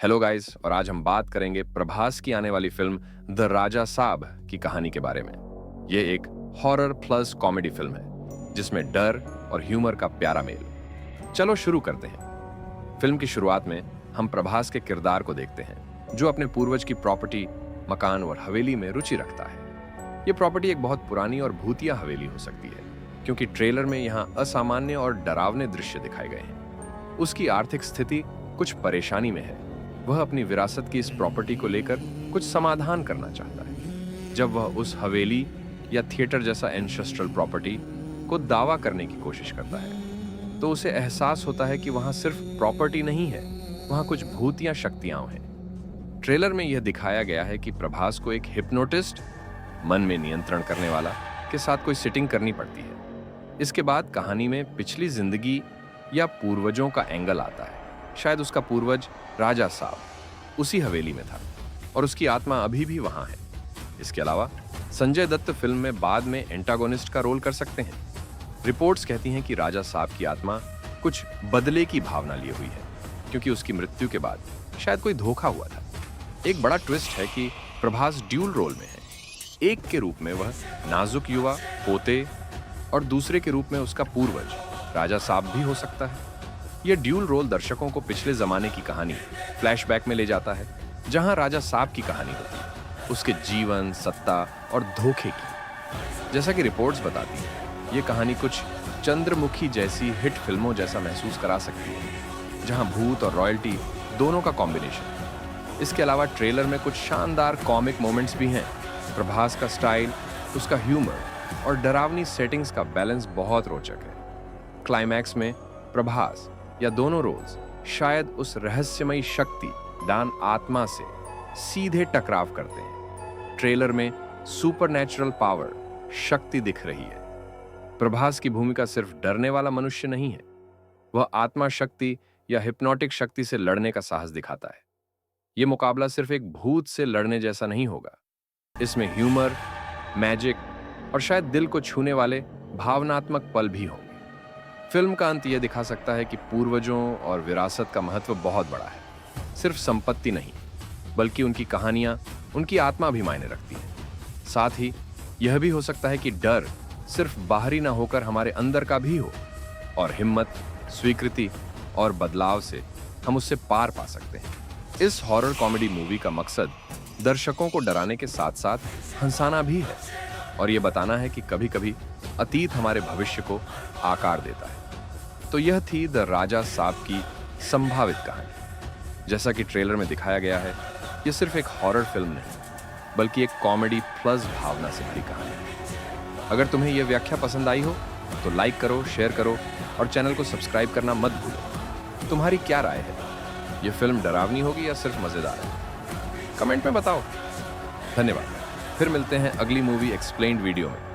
Hello guys, और आज हम बात करेंगे प्रभास की आने वाली फिल्म द राजा साब की कहानी के बारे में। ये एक हॉरर प्लस कॉमेडी फिल्म है जिसमें डर और ह्यूमर का प्यारा मेल। चलो शुरू करते हैं। फिल्म की शुरुआत में हम प्रभास के किरदार को देखते हैं जो अपने पूर्वज की प्रॉपर्टी, मकान और हवेली में रुचि रखता है। ये प्रॉपर्टी एक बहुत पुरानी और भूतिया हवेली हो सकती है क्योंकि ट्रेलर में यहाँ असामान्य और डरावने दृश्य दिखाए गए हैं। उसकी आर्थिक स्थिति कुछ परेशानी में है। वह अपनी विरासत की इस प्रॉपर्टी को लेकर कुछ समाधान करना चाहता है। जब वह उस हवेली या थिएटर जैसा एंसेस्ट्रल प्रॉपर्टी को दावा करने की कोशिश करता है तो उसे एहसास होता है कि वहां सिर्फ प्रॉपर्टी नहीं है, वहां कुछ भूत या शक्तियां हैं। ट्रेलर में यह दिखाया गया है कि प्रभास को एक हिप्नोटिस्ट, मन में नियंत्रण करने वाला के साथ कोई सिटिंग करनी पड़ती है। इसके बाद कहानी में पिछली जिंदगी या पूर्वजों का एंगल आता है। शायद उसका पूर्वज राजा साहब उसी हवेली में था और उसकी आत्मा अभी भी वहां है। इसके अलावा संजय दत्त फिल्म में बाद में एंटागोनिस्ट का रोल कर सकते हैं। रिपोर्ट्स कहती हैं कि राजा साहब की आत्मा कुछ बदले की भावना लिए हुई है क्योंकि उसकी मृत्यु के बाद शायद कोई धोखा हुआ था। एक बड़ा ट्विस्ट है कि प्रभास ड्यूल रोल में है। एक के रूप में वह नाजुक युवा पोते और दूसरे के रूप में उसका पूर्वज राजा साहब भी हो सकता है। यह ड्यूल रोल दर्शकों को पिछले जमाने की कहानी फ्लैशबैक में ले जाता है जहां राजा साहब की कहानी होती है, उसके जीवन, सत्ता और धोखे की। जैसा कि रिपोर्ट्स बताती हैं, यह कहानी कुछ चंद्रमुखी जैसी हिट फिल्मों जैसा महसूस करा सकती है जहां भूत और रॉयल्टी दोनों का कॉम्बिनेशन है। इसके अलावा ट्रेलर में कुछ शानदार कॉमिक मोमेंट्स भी हैं। प्रभास का स्टाइल, उसका ह्यूमर और डरावनी सेटिंग्स का बैलेंस बहुत रोचक है। क्लाइमैक्स में प्रभास या दोनों रोल्स शायद उस रहस्यमयी शक्ति दान आत्मा से सीधे टकराव करते हैं। ट्रेलर में सुपरनैचुरल पावर शक्ति दिख रही है। प्रभास की भूमिका सिर्फ डरने वाला मनुष्य नहीं है, वह आत्मा शक्ति या हिप्नोटिक शक्ति से लड़ने का साहस दिखाता है। यह मुकाबला सिर्फ एक भूत से लड़ने जैसा नहीं होगा। इसमें ह्यूमर, मैजिक और शायद दिल को छूने वाले भावनात्मक पल भी होंगे। फिल्म का अंत यह दिखा सकता है कि पूर्वजों और विरासत का महत्व बहुत बड़ा है। सिर्फ संपत्ति नहीं, बल्कि उनकी कहानियां, उनकी आत्मा भी मायने रखती है। साथ ही यह भी हो सकता है कि डर सिर्फ बाहरी ना होकर हमारे अंदर का भी हो और हिम्मत, स्वीकृति और बदलाव से हम उससे पार पा सकते हैं। इस हॉरर कॉमेडी मूवी का मकसद दर्शकों को डराने के साथ साथ हंसाना भी है और यह बताना है कि कभी-कभी अतीत हमारे भविष्य को आकार देता है। तो यह थी द राजा साहब की संभावित कहानी। जैसा कि ट्रेलर में दिखाया गया है, यह सिर्फ एक हॉरर फिल्म नहीं बल्कि एक कॉमेडी प्लस भावना से भरी कहानी है। अगर तुम्हें यह व्याख्या पसंद आई हो तो लाइक करो, शेयर करो और चैनल को सब्सक्राइब करना मत भूलो। तुम्हारी क्या राय है? यह फिल्म डरावनी होगी या सिर्फ मजेदार है? कमेंट में बताओ। धन्यवाद। फिर मिलते हैं अगली मूवी एक्सप्लेन्ड वीडियो में।